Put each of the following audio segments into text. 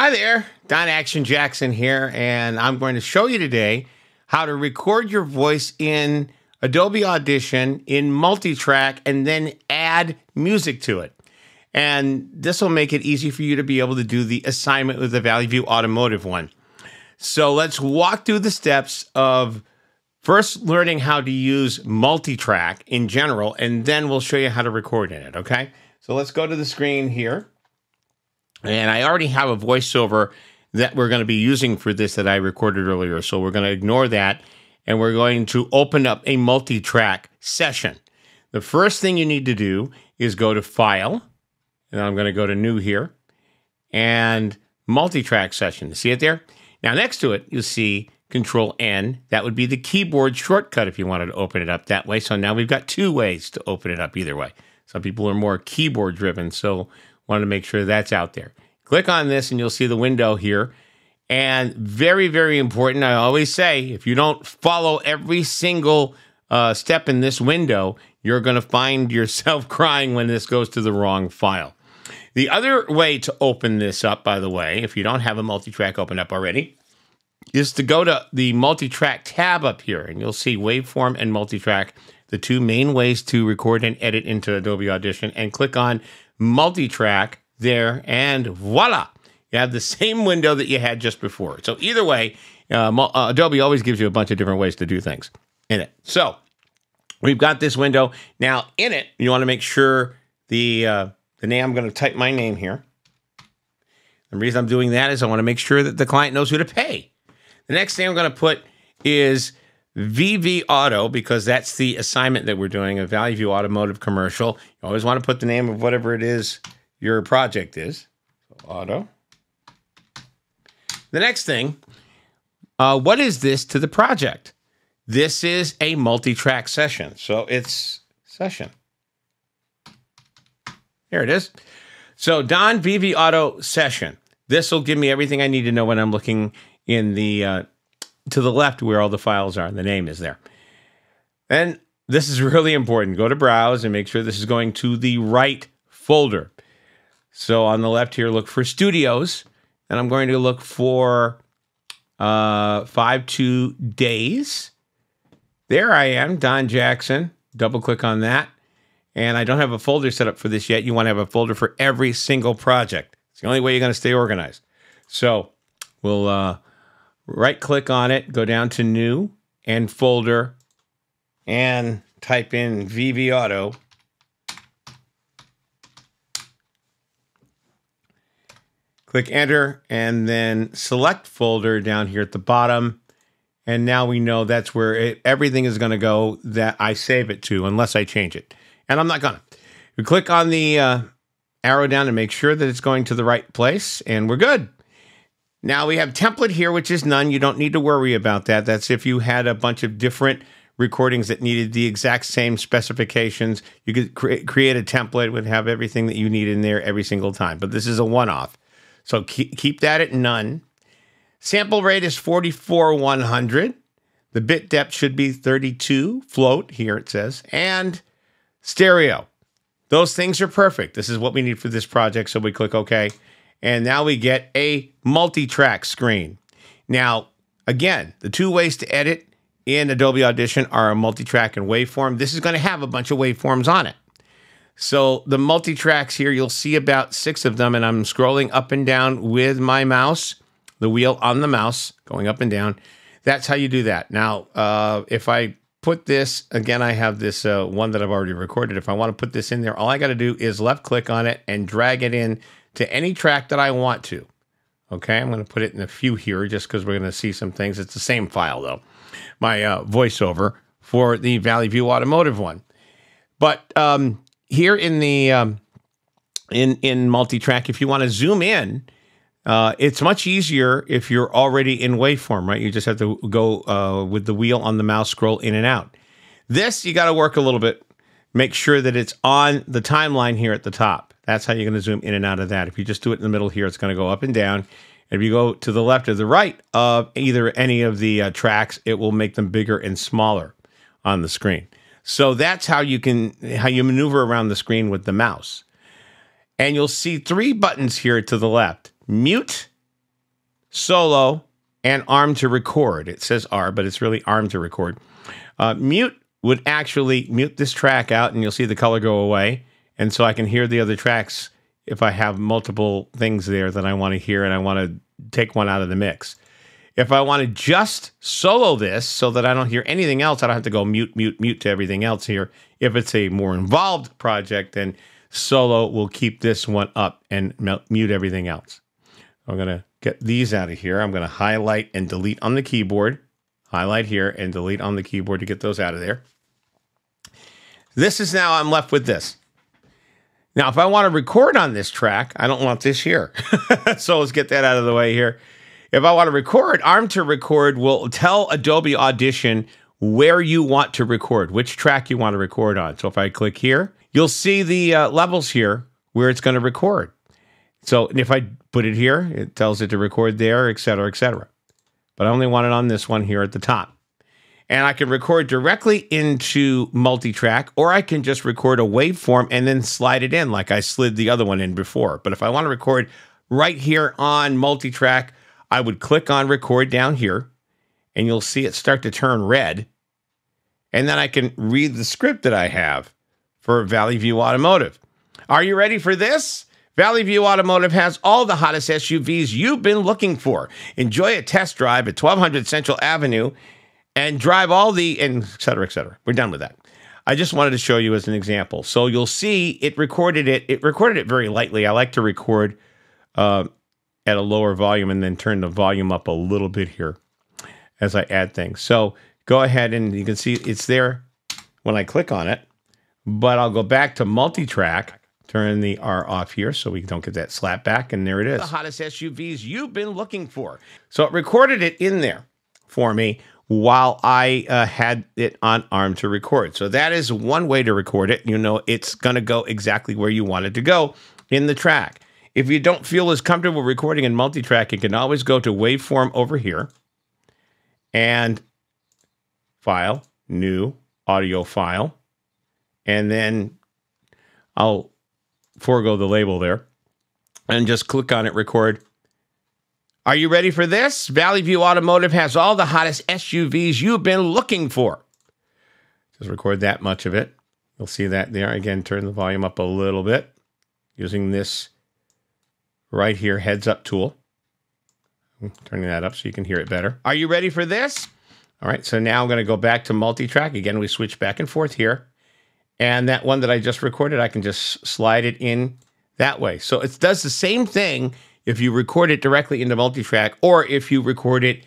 Hi there, Don Action Jackson here, and I'm going to show you today how to record your voice in Adobe Audition in Multitrack and then add music to it. And this will make it easy for you to be able to do the assignment with the Valley View Automotive one. So let's walk through the steps of first learning how to use Multitrack in general, and then we'll show you how to record in it, okay? So let's go to the screen here. And I already have a voiceover that we're going to be using for this that I recorded earlier. So we're going to ignore that, and we're going to open up a Multitrack session. The first thing you need to do is go to File, and I'm going to go to New here, and Multitrack session. See it there? Now next to it, you'll see Control-N. That would be the keyboard shortcut if you wanted to open it up that way. So now we've got two ways to open it up either way. Some people are more keyboard driven, so wanted to make sure that's out there. Click on this and you'll see the window here. And very, very important, I always say, if you don't follow every single step in this window, you're going to find yourself crying when this goes to the wrong file. The other way to open this up, by the way, if you don't have a Multitrack open up already, is to go to the Multitrack tab up here, and you'll see Waveform and Multitrack, the two main ways to record and edit into Adobe Audition, and click on Multitrack there, and voila, you have the same window that you had just before. So either way, Adobe always gives you a bunch of different ways to do things in it. So we've got this window. Now in it, you want to make sure the name, I'm going to type my name here. The reason I'm doing that is I want to make sure that the client knows who to pay. The next thing I'm going to put is VV Auto, because that's the assignment that we're doing, a Valley View Automotive commercial. You always want to put the name of whatever it is your project is. So Auto. The next thing, what is this to the project? This is a Multitrack session. So it's session. Here it is. So Don VV Auto session. This will give me everything I need to know when I'm looking in the to the left where all the files are. The name is there. And this is really important. Go to Browse and make sure this is going to the right folder. So on the left here, look for Studios. And I'm going to look for 52 Days. There I am, Don Jackson. Double click on that. And I don't have a folder set up for this yet. You want to have a folder for every single project. It's the only way you're going to stay organized. So we'll right-click on it, go down to New and Folder, and type in VV Auto. Click Enter, and then select Folder down here at the bottom. And now we know that's where everything is going to go that I save it to, unless I change it. And I'm not going to. We click on the arrow down to make sure that it's going to the right place, and we're good. Now we have template here, which is none. You don't need to worry about that. That's if you had a bunch of different recordings that needed the exact same specifications. You could create a template, would have everything that you need in there every single time. But this is a one-off. So keep that at none. Sample rate is 44,100. The bit depth should be 32. Float, here it says. And stereo. Those things are perfect. This is what we need for this project. So we click OK. And now we get a Multitrack screen. Now, again, the two ways to edit in Adobe Audition are a Multitrack and Waveform. This is going to have a bunch of waveforms on it. So the Multitracks here, you'll see about 6 of them, and I'm scrolling up and down with my mouse, the wheel on the mouse, going up and down. That's how you do that. Now, if I put this, again, I have this one that I've already recorded. If I want to put this in there, all I got to do is left-click on it and drag it in to any track that I want to. Okay, I'm going to put it in a few here just because we're going to see some things. It's the same file, though, my voiceover for the Valley View Automotive one. But here in the in Multitrack, if you want to zoom in, it's much easier if you're already in waveform, right? You just have to go with the wheel on the mouse, scroll in and out. This, you got to work a little bit. Make sure that it's on the timeline here at the top. That's how you're going to zoom in and out of that. If you just do it in the middle here, it's going to go up and down. And if you go to the left or the right of either any of the tracks, it will make them bigger and smaller on the screen. So that's how you maneuver around the screen with the mouse. And you'll see 3 buttons here to the left: mute, solo, and arm to record. It says R, but it's really arm to record. Mute would actually mute this track out, and you'll see the color go away. And so I can hear the other tracks if I have multiple things there that I want to hear and I want to take one out of the mix. If I want to just solo this so that I don't hear anything else, I don't have to go mute, mute, mute to everything else here. If it's a more involved project, then solo will keep this one up and mute everything else. I'm going to get these out of here. I'm going to highlight and delete on the keyboard. Highlight here and delete on the keyboard to get those out of there. This is now I'm left with this. Now, if I want to record on this track, I don't want this here. So let's get that out of the way here. If I want to record, arm to record will tell Adobe Audition where you want to record, which track you want to record on. So if I click here, you'll see the levels here where it's going to record. So if I put it here, it tells it to record there, et cetera, et cetera. But I only want it on this one here at the top. And I can record directly into Multitrack, or I can just record a waveform and then slide it in like I slid the other one in before. But if I want to record right here on Multitrack, I would click on record down here, and you'll see it start to turn red. And then I can read the script that I have for Valley View Automotive. Are you ready for this? Valley View Automotive has all the hottest SUVs you've been looking for. Enjoy a test drive at 1200 Central Avenue and drive all the, and et cetera, et cetera. We're done with that. I just wanted to show you as an example. So you'll see it recorded it very lightly. I like to record at a lower volume and then turn the volume up a little bit here as I add things. So go ahead and you can see it's there when I click on it, but I'll go back to Multitrack, turn the R off here so we don't get that slap back, and there it is. The hottest SUVs you've been looking for. So it recorded it in there for me while I had it on arm to record. So that is one way to record it. You know, it's going to go exactly where you want it to go in the track. If you don't feel as comfortable recording in Multitrack, you can always go to waveform over here and file, new audio file, and then I'll forego the label there and just click on it, record. Are you ready for this? Valley View Automotive has all the hottest SUVs you've been looking for. Just record that much of it. You'll see that there. Again, turn the volume up a little bit using this right here heads up tool. I'm turning that up so you can hear it better. Are you ready for this? All right, so now I'm going to go back to Multitrack. Again, we switch back and forth here. And that one that I just recorded, I can just slide it in that way. So it does the same thing if you record it directly into Multitrack or if you record it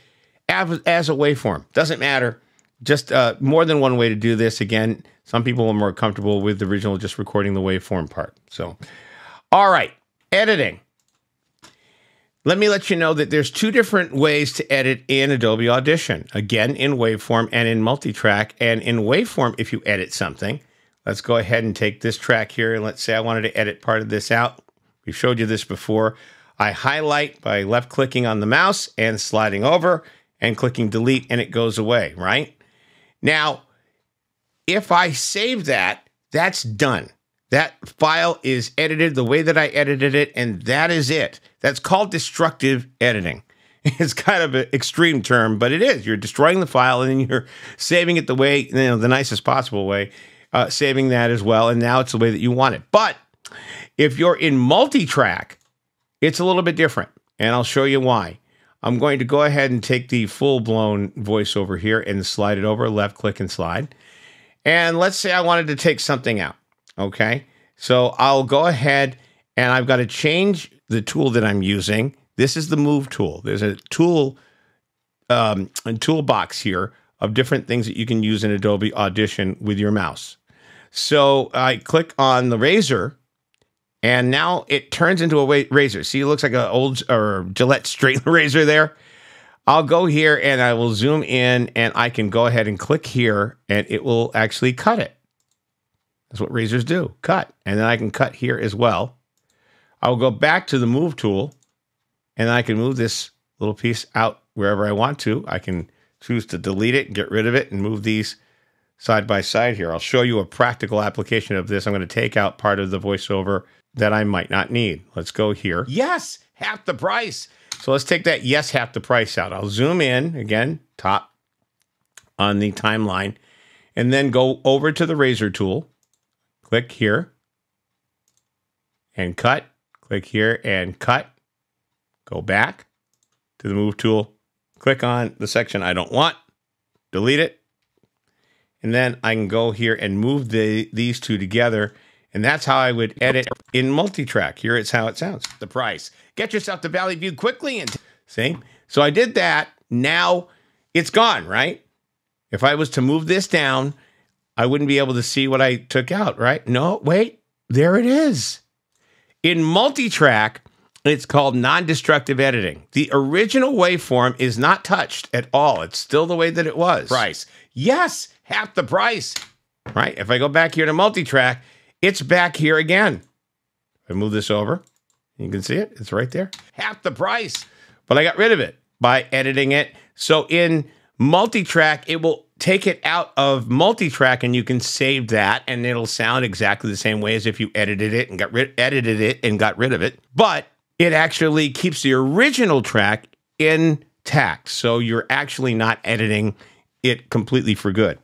as a waveform. Doesn't matter. Just more than one way to do this. Again, some people are more comfortable with the original just recording the waveform part. So, all right, editing. Let me let you know that there's two different ways to edit in Adobe Audition. Again, in waveform and in Multitrack. And in waveform, if you edit something, let's go ahead and take this track here. And let's say I wanted to edit part of this out. We've showed you this before. I highlight by left-clicking on the mouse and sliding over and clicking delete, and it goes away, right? Now, if I save that, that's done. That file is edited the way that I edited it, and that is it. That's called destructive editing. It's kind of an extreme term, but it is. You're destroying the file, and then you're saving it the way, the nicest possible way, saving that as well, and now it's the way that you want it. But if you're in Multitrack, it's a little bit different, and I'll show you why. I'm going to go ahead and take the full-blown voiceover here and slide it over, left-click and slide. And let's say I wanted to take something out, okay? So I'll go ahead, and I've got to change the tool that I'm using. This is the Move tool. There's a toolbox here of different things that you can use in Adobe Audition with your mouse. So I click on the razor, and now it turns into a razor. See, it looks like an old or Gillette straight razor there. I'll go here and I will zoom in, and I can go ahead and click here, and it will actually cut it. That's what razors do, cut. And then I can cut here as well. I'll go back to the Move tool, and I can move this little piece out wherever I want to. I can choose to delete it, get rid of it, and move these side by side here. I'll show you a practical application of this. I'm going to take out part of the voiceover that I might not need. Let's go here. Yes, half the price. So let's take that yes, half the price out. I'll zoom in again, top on the timeline, and then go over to the razor tool. Click here and cut. Click here and cut. Go back to the move tool. Click on the section I don't want. Delete it. And then I can go here and move these two together. And that's how I would edit in Multitrack. Here it's how it sounds. The price. Get yourself to Valley View quickly. And see? So I did that. Now it's gone, right? If I was to move this down, I wouldn't be able to see what I took out, right? No, wait. There it is. In Multitrack, it's called non-destructive editing. The original waveform is not touched at all. It's still the way that it was. Price. Yes, half the price. Right? If I go back here to Multitrack, it's back here again. I move this over. You can see it. It's right there. Half the price. But I got rid of it by editing it. So in Multitrack, it will take it out of Multitrack and you can save that and it'll sound exactly the same way as if you edited it and got rid of it. But it actually keeps the original track intact. So you're actually not editing it completely for good.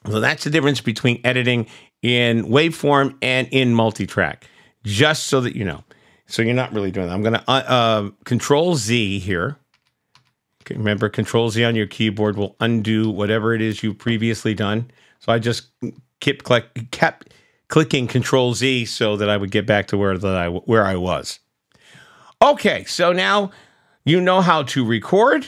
So that's the difference between editing in waveform and in Multitrack, just so that you know. So you're not really doing that. I'm going to Control Z here. Okay, remember, Control Z on your keyboard will undo whatever it is you've previously done. So I just kept clicking Control Z so that I would get back to where I was. Okay, so now you know how to record.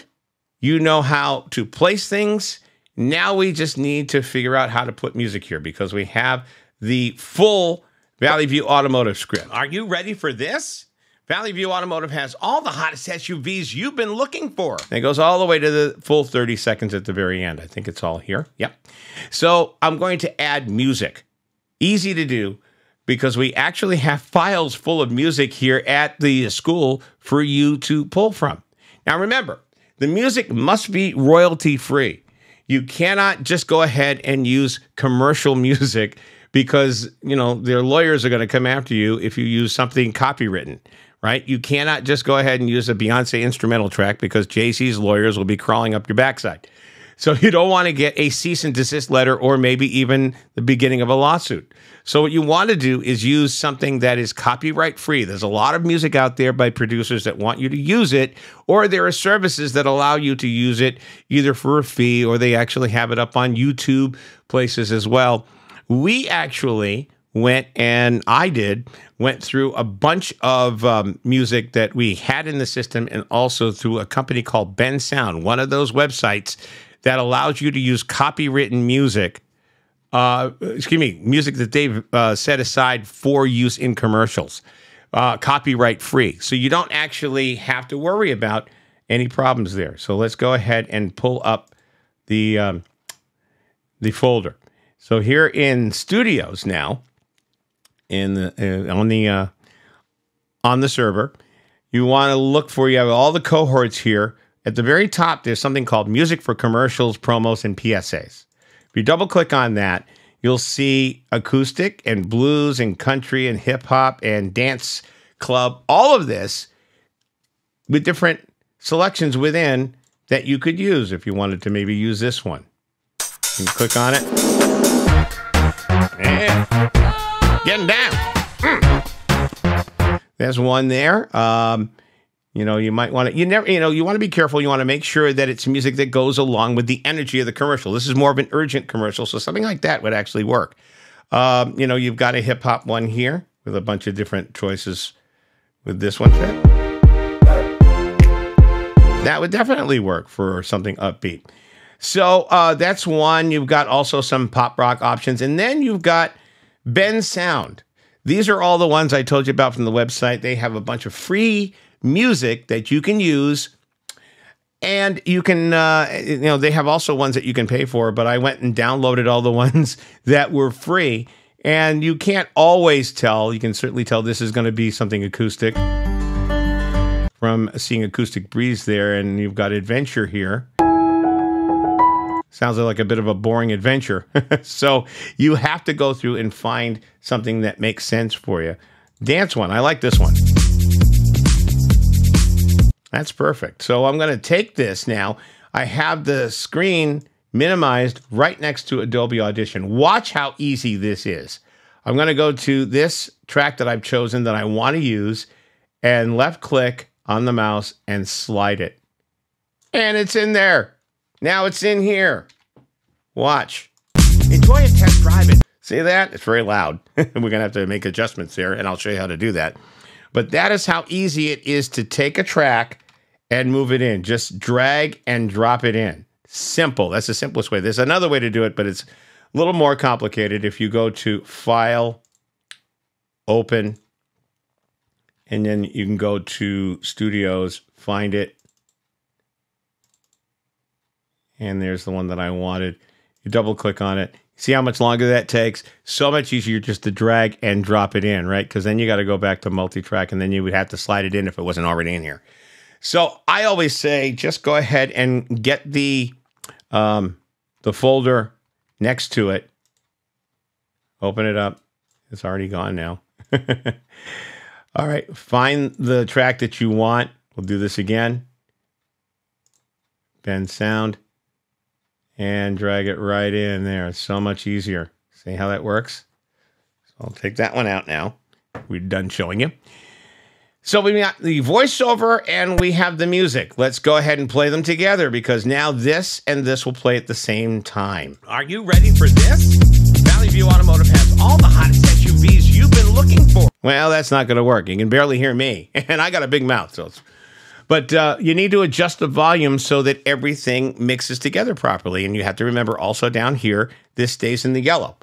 You know how to place things. Now we just need to figure out how to put music here because we have the full Valley View Automotive script. Are you ready for this? Valley View Automotive has all the hottest SUVs you've been looking for. And it goes all the way to the full 30 seconds at the very end. I think it's all here. Yep. So I'm going to add music. Easy to do because we actually have files full of music here at the school for you to pull from. Now remember, the music must be royalty free. You cannot just go ahead and use commercial music because, you know, their lawyers are going to come after you if you use something copywritten, right? You cannot just go ahead and use a Beyonce instrumental track because Jay-Z's lawyers will be crawling up your backside. So you don't want to get a cease and desist letter or maybe even the beginning of a lawsuit. So what you want to do is use something that is copyright free. There's a lot of music out there by producers that want you to use it, or there are services that allow you to use it either for a fee or they actually have it up on YouTube places as well. We actually went through a bunch of music that we had in the system and also through a company called Ben Sound, one of those websites that allows you to use copywritten music, music that they've set aside for use in commercials, copyright free. So you don't actually have to worry about any problems there. So let's go ahead and pull up the folder. So here in Studios now, on the server, you want to look for, you have all the cohorts here. At the very top, there's something called Music for Commercials, Promos, and PSAs. If you double click on that, you'll see acoustic and blues and country and hip hop and dance club, all of this with different selections within that you could use if you wanted to maybe use this one. You can click on it. And getting down. There's one there. You know, you might want to, you want to be careful. You want to make sure that it's music that goes along with the energy of the commercial. This is more of an urgent commercial, so something like that would actually work. You know, you've got a hip hop one here with a bunch of different choices with this one. That would definitely work for something upbeat. So that's one. You've got also some pop rock options, and then you've got Ben Sound. These are all the ones I told you about from the website. They have a bunch of free music that you can use, and you can, they have also ones that you can pay for, but I went and downloaded all the ones that were free, and you can't always tell. You can certainly tell this is going to be something acoustic from seeing Acoustic Breeze there, and you've got Adventure here. Sounds like a bit of a boring adventure. So you have to go through and find something that makes sense for you. Dance one. I like this one. That's perfect. So I'm going to take this now. I have the screen minimized right next to Adobe Audition. Watch how easy this is. I'm going to go to this track that I've chosen that I want to use and left click on the mouse and slide it. And it's in there. Now it's in here. Watch. Enjoy a test drive it. See that? It's very loud. We're going to have to make adjustments there, and I'll show you how to do that. But that is how easy it is to take a track and move it in. Just drag and drop it in. Simple. That's the simplest way. There's another way to do it, but it's a little more complicated. If you go to File, Open, and then you can go to Studios, find it. And there's the one that I wanted. You double click on it. See how much longer that takes? So much easier just to drag and drop it in, right? Because then you got to go back to Multitrack, and then you would have to slide it in if it wasn't already in here. So I always say, just go ahead and get the folder next to it. Open it up. It's already gone now. All right, find the track that you want. We'll do this again. Bend sound. And drag it right in there. It's so much easier. See how that works? So I'll take that one out now. We're done showing you. So we got the voiceover and we have the music. Let's go ahead and play them together because now this and this will play at the same time. Are you ready for this? Valley View Automotive has all the hottest SUVs you've been looking for. Well, that's not going to work. You can barely hear me. And I got a big mouth, so it's... But you need to adjust the volume so that everything mixes together properly. And you have to remember also down here, this stays in the yellow.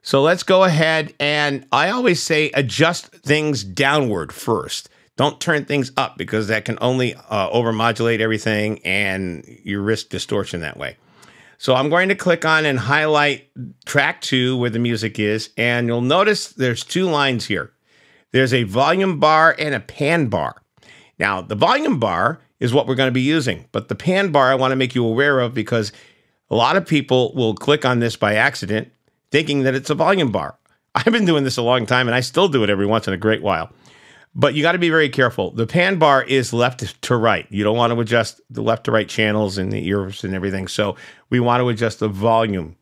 So let's go ahead and I always say adjust things downward first. Don't turn things up because that can only overmodulate everything and you risk distortion that way. So I'm going to click on and highlight track 2 where the music is. And you'll notice there's 2 lines here. There's a volume bar and a pan bar. Now, the volume bar is what we're going to be using, but the pan bar I want to make you aware of because a lot of people will click on this by accident thinking that it's a volume bar. I've been doing this a long time, and I still do it every once in a great while. But you got to be very careful. The pan bar is left to right. You don't want to adjust the left to right channels and the ears and everything, so we want to adjust the volume.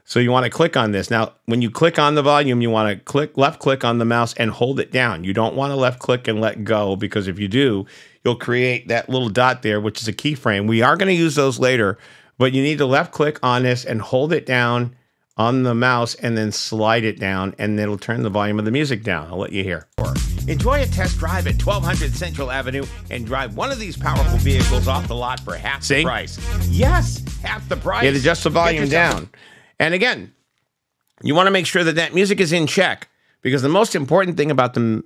So you want to click on this. Now, when you click on the volume, you want to left click on the mouse and hold it down. You don't want to left click and let go because if you do, you'll create that little dot there, which is a keyframe. We are going to use those later, but you need to left click on this and hold it down on the mouse and then slide it down and it'll turn the volume of the music down. I'll let you hear. Enjoy a test drive at 1200 Central Avenue and drive one of these powerful vehicles off the lot for half the price. Yes, half the price. Yeah, adjust the volume down. And again, you want to make sure that that music is in check because the most important thing about the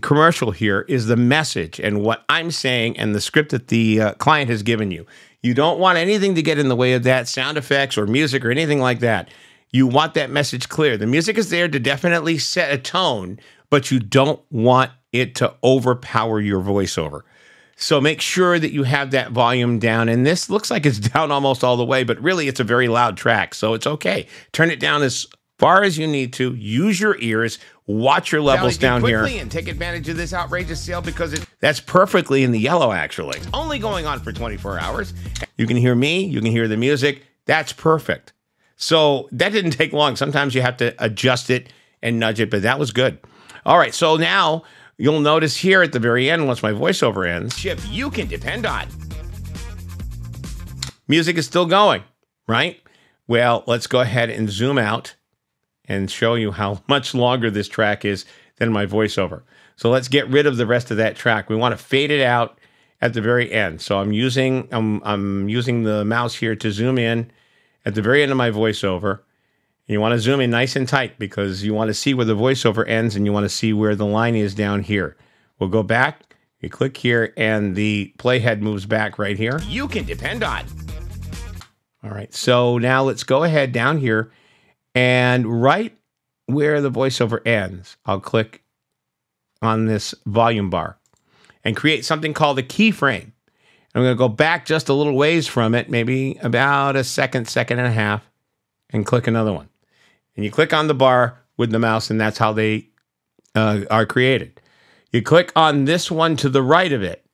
commercial here is the message and what I'm saying and the script that the client has given you. You don't want anything to get in the way of that, sound effects or music or anything like that. You want that message clear. The music is there to definitely set a tone, but you don't want it to overpower your voiceover. So make sure that you have that volume down. And this looks like it's down almost all the way, but really it's a very loud track. So it's okay. Turn it down as far as you need to. Use your ears. Watch your levels down here. And take advantage of this outrageous sale because that's perfectly in the yellow, actually. It's only going on for 24 hours. You can hear me. You can hear the music. That's perfect. So that didn't take long. Sometimes you have to adjust it and nudge it, but that was good. All right. So now... you'll notice here at the very end, once my voiceover ends, chip you can depend on. Music is still going, right? Well, let's go ahead and zoom out and show you how much longer this track is than my voiceover. So let's get rid of the rest of that track. We want to fade it out at the very end. So I'm using the mouse here to zoom in at the very end of my voiceover. You want to zoom in nice and tight because you want to see where the voiceover ends and you want to see where the line is down here. We'll go back, you click here, and the playhead moves back right here. You can depend on. All right, so now let's go ahead down here and right where the voiceover ends, I'll click on this volume bar and create something called a keyframe. I'm going to go back just a little ways from it, maybe about a second, second and a half, and click another one. And you click on the bar with the mouse, and that's how they are created. You click on this one to the right of it,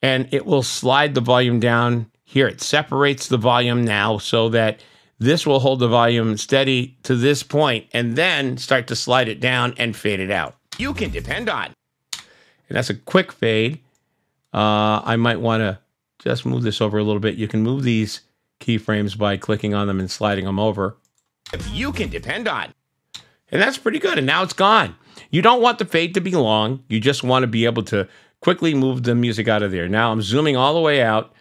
and it will slide the volume down here. It separates the volume now so that this will hold the volume steady to this point and then start to slide it down and fade it out. You can depend on. And that's a quick fade. I might want to just move this over a little bit. You can move these keyframes by clicking on them and sliding them over. You can depend on. And that's pretty good. And now it's gone. You don't want the fade to be long. You just want to be able to quickly move the music out of there. Now I'm zooming all the way out,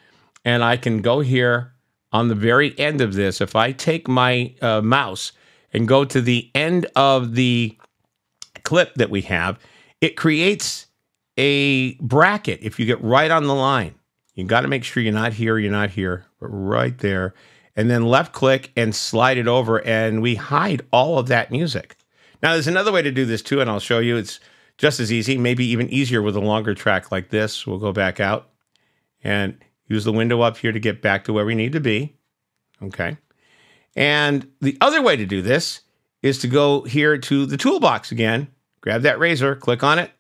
and I can go here on the very end of this. If I take my mouse and go to the end of the clip that we have, it creates a bracket. If you get right on the line, you got to make sure you're not here, but right there. And then left click and slide it over, and we hide all of that music. Now, there's another way to do this too, and I'll show you. It's just as easy, maybe even easier with a longer track like this. We'll go back out and use the window up here to get back to where we need to be. Okay. And the other way to do this is to go here to the toolbox again, grab that razor, click on it,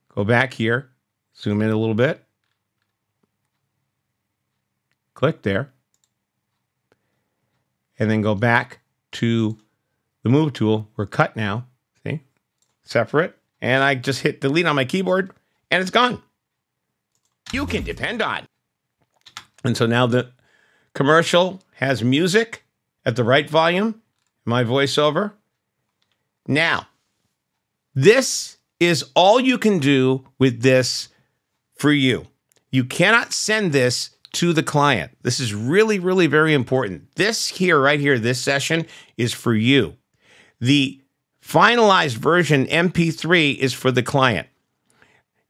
go back here, zoom in a little bit, click there, and then go back to the move tool. We're cut now, see? Separate. And I just hit delete on my keyboard, and it's gone. You can depend on. And so now the commercial has music at the right volume, my voiceover. Now, this is all you can do with this for you. You cannot send this to the client. This is really, really very important. This here, right here, this session is for you. The finalized version MP3 is for the client.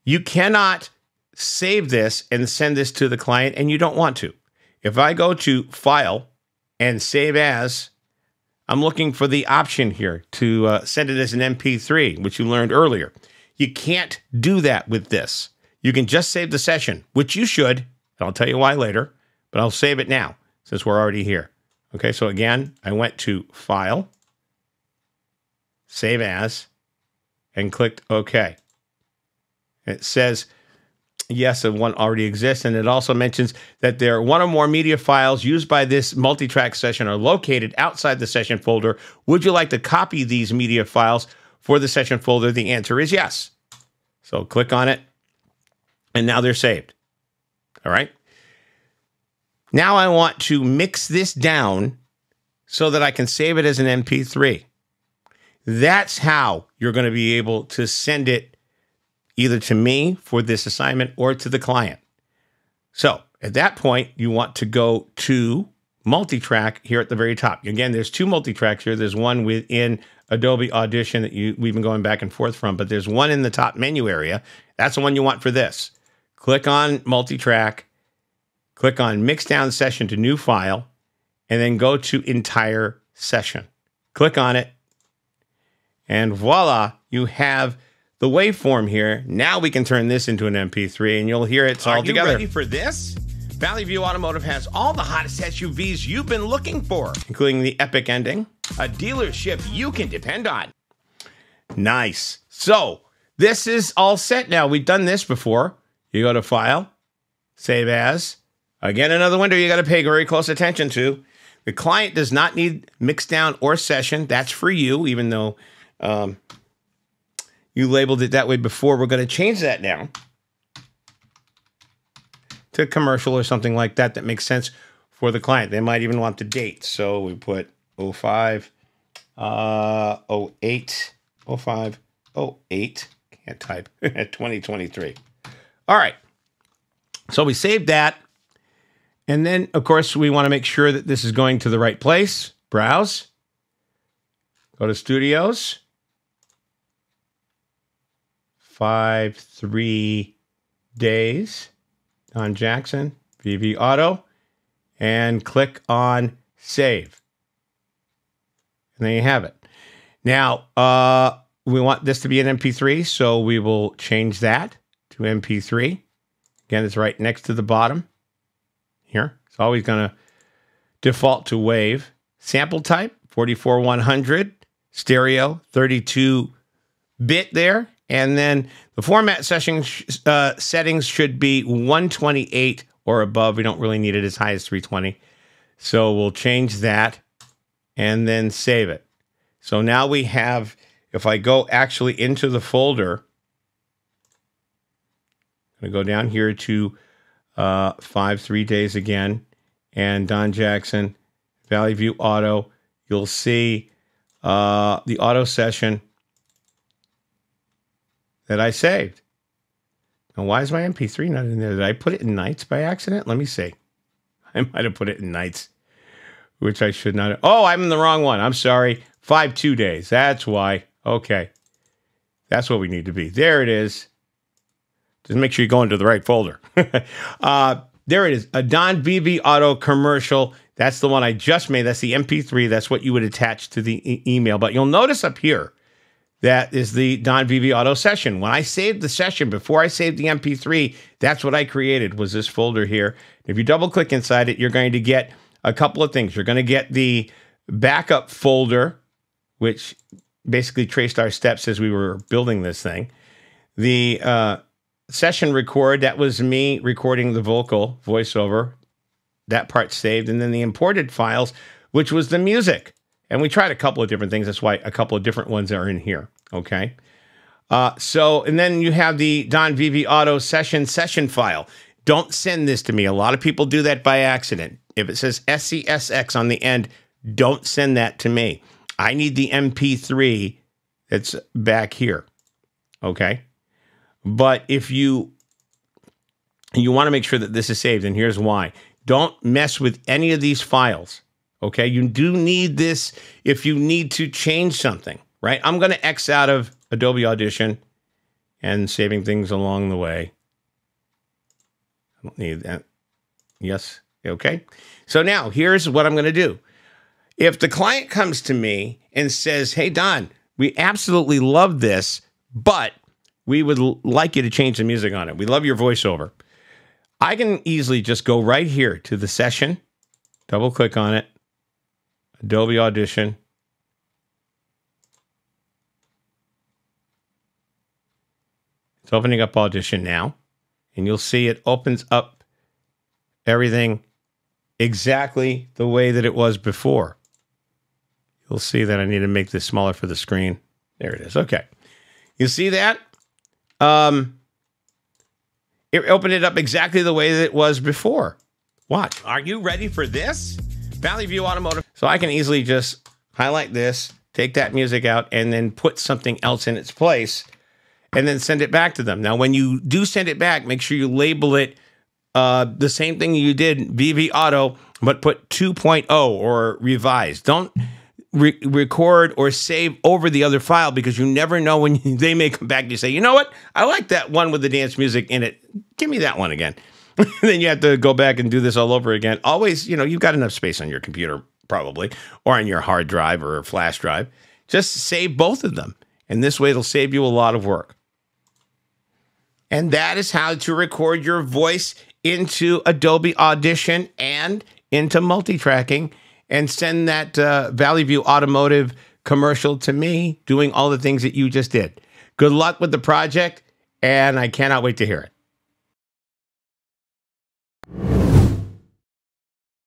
You cannot save this and send this to the client, and you don't want to. If I go to File and Save As, I'm looking for the option here to send it as an MP3, which you learned earlier. You can't do that with this. You can just save the session, which you should, and I'll tell you why later, but I'll save it now since we're already here. Okay, so again, I went to File, Save As, and clicked OK. It says, yes, one already exists, and it also mentions that there one or more media files used by this multi-track session are located outside the session folder. Would you like to copy these media files for the session folder? The answer is yes. So click on it, and now they're saved. All right. Now I want to mix this down so that I can save it as an MP3. That's how you're going to be able to send it either to me for this assignment or to the client. So at that point, you want to go to Multitrack here at the very top. Again, there's two Multitracks here. There's one within Adobe Audition that we've been going back and forth from, but there's one in the top menu area. That's the one you want for this. Click on Multitrack, click on Mix Down Session to New File, and then go to Entire Session. Click on it, and voila, you have the waveform here. Now we can turn this into an MP3, and you'll hear it all together. Are you ready for this? Valley View Automotive has all the hottest SUVs you've been looking for, including the epic ending, a dealership you can depend on. Nice. So this is all set now. We've done this before. You go to File, Save As. Again, another window you got to pay very close attention to. The client does not need mix down or session. That's for you, even though you labeled it that way before. We're going to change that now to commercial or something like that that makes sense for the client. They might even want the date. So we put 05, 08, 05, 08. Can't type. 2023. All right. So we saved that. And then, of course, we want to make sure that this is going to the right place. Browse. Go to Studios. 5-3 days. Don Jackson, VV Auto, and click on Save. And there you have it. Now, we want this to be an MP3, so we will change that to MP3. Again, it's right next to the bottom here. It's always going to default to WAV. Sample type, 44100, stereo, 32-bit there, And then the format settings should be 128 or above. We don't really need it as high as 320. So we'll change that and then save it. So now we have, if I go actually into the folder, I'm going to go down here to 3 days again, and Don Jackson, Valley View Auto. You'll see the auto session that I saved. Now, why is my MP3 not in there? Did I put it in nights by accident? Let me see. I might have put it in nights, which I should not have. Oh, I'm in the wrong one. I'm sorry. 2 days. That's why. Okay. That's what we need to be. There it is. Just make sure you go into the right folder. There it is. A Don VV Auto commercial. That's the one I just made. That's the MP3. That's what you would attach to the email. But you'll notice up here, that is the Don VV Auto session. When I saved the session, before I saved the MP3, that's what I created, was this folder here. If you double click inside it, you're going to get a couple of things. You're going to get the backup folder, which basically traced our steps as we were building this thing. The session record, that was me recording the voiceover. That part saved. And then the imported files, which was the music. And we tried a couple of different things. That's why a couple of different ones are in here. Okay. And then you have the Don VV Auto session file. Don't send this to me. A lot of people do that by accident. If it says SCSX on the end, don't send that to me. I need the MP3 that's back here. Okay. But if you want to make sure that this is saved, and here's why. Don't mess with any of these files. Okay, you do need this if you need to change something, right? I'm going to X out of Adobe Audition and saving things along the way. I don't need that. Yes, okay. So now here's what I'm going to do. If the client comes to me and says, hey, Don, we absolutely love this, but we would like you to change the music on it. We love your voiceover. I can easily just go right here to the session, double click on it, Adobe Audition. It's opening up Audition now, and you'll see it opens up everything exactly the way that it was before. You'll see that I need to make this smaller for the screen. There it is. Okay. You see that? It opened it up exactly the way that it was before. Watch. Are you ready for this? Valley View Automotive. So I can easily just highlight this, take that music out, and then put something else in its place, and then send it back to them. Now, when you do send it back, make sure you label it the same thing you did, VV Auto, but put 2.0 or revised. Don't record or save over the other file, because you never know when they may come back and you say, you know what? I like that one with the dance music in it. Give me that one again. Then you have to go back and do this all over again. Always, you've got enough space on your computer probably, or on your hard drive or flash drive. Just save both of them. And this way it'll save you a lot of work. And that is how to record your voice into Adobe Audition and into multitracking, and send that Valley View Automotive commercial to me, doing all the things that you just did. Good luck with the project, and I cannot wait to hear it.